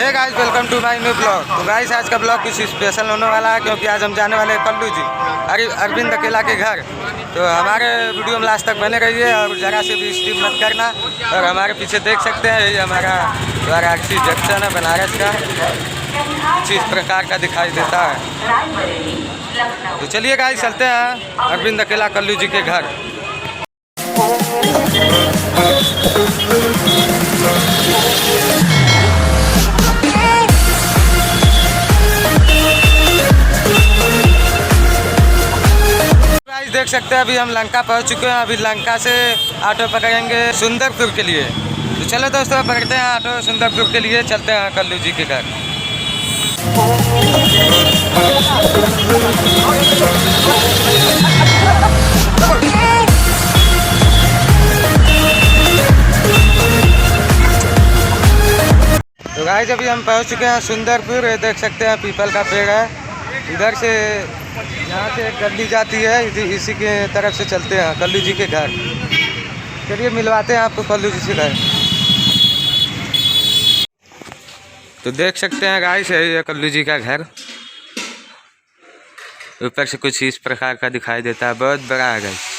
Hey guys, welcome to my new blog. तो guys, आज का ब्लॉग कुछ स्पेशल होने वाला है क्योंकि आज हम जाने वाले हैं कल्लू जी अरविंद अकेला के घर। तो हमारे वीडियो में लास्ट तक बने रहिए और ज़रा से भी स्किप मत करना। और हमारे पीछे देख सकते हैं, ये हमारा वाराणसी जंक्शन है बनारस का, कुछ इस प्रकार का दिखाई देता है। तो चलिए गाइस, चलते हैं अरविंद अकेला कल्लू जी के घर। देख सकते हैं अभी हम लंका पहुंच चुके हैं। अभी लंका से ऑटो पकड़ेंगे सुंदरपुर के लिए। तो चलो दोस्तों, पकड़ते हैं ऑटो सुंदरपुर के लिए, चलते हैं कल्लू जी के घर। तो गाइस, अभी हम पहुंच चुके हैं सुंदरपुर। ये देख सकते हैं पीपल का पेड़ है। इधर से यहाँ से एक गली जाती है, इसी के तरफ से चलते हैं कल्लू जी के घर। चलिए मिलवाते हैं आपको कल्लू जी से घर। तो देख सकते हैं गाइस, ये कल्लू जी का घर ऊपर से कुछ इस प्रकार का दिखाई देता है, बहुत बड़ा है गाइस।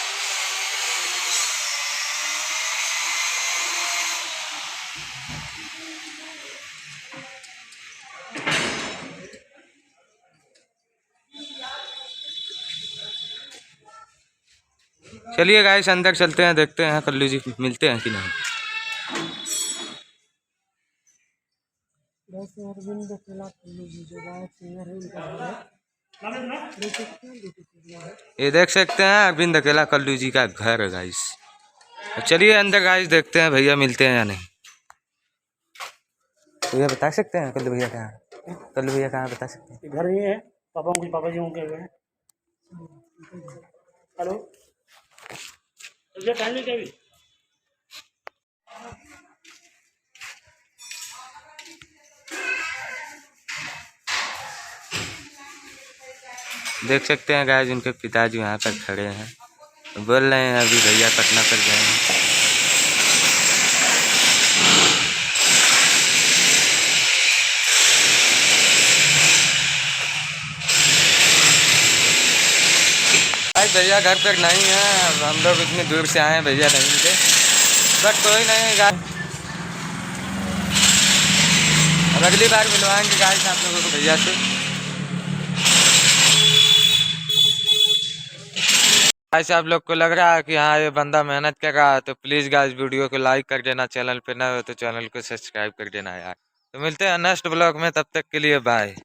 चलिए गाइस, अंदर चलते हैं, देखते हैं कल्लू जी मिलते हैं कि नहीं। ये देख सकते हैं अरविंद अकेला कल्लू जी का घर है गाइस। चलिए अंदर गाइस, देखते हैं भैया मिलते हैं या नहीं। भैया बता सकते हैं कल्लू भैया कहाँ, कल्लू भैया कहाँ बता सकते हैं? घर ही है, पापा जी होंगे। हेलो, टाइम नहीं चाहिए। देख सकते हैं गाइस, उनके पिताजी वहाँ पर खड़े हैं, बोल रहे हैं अभी भैया पटना पर जाएंगे। भैया घर पर नहीं है, हम लोग इतनी दूर से आए हैं, भैया नहीं मिले, बट कोई नहीं गाइस, अब अगली बार मिलवाएंगे गाइस आप लोगों को भैया से। गाइस, आप लोग को लग रहा है कि हाँ ये बंदा मेहनत कर रहा है, तो प्लीज़ गाइस वीडियो को लाइक कर देना, चैनल पे नए हो तो चैनल को सब्सक्राइब कर देना यार। तो मिलते हैं नेक्स्ट ब्लॉग में, तब तक के लिए बाय।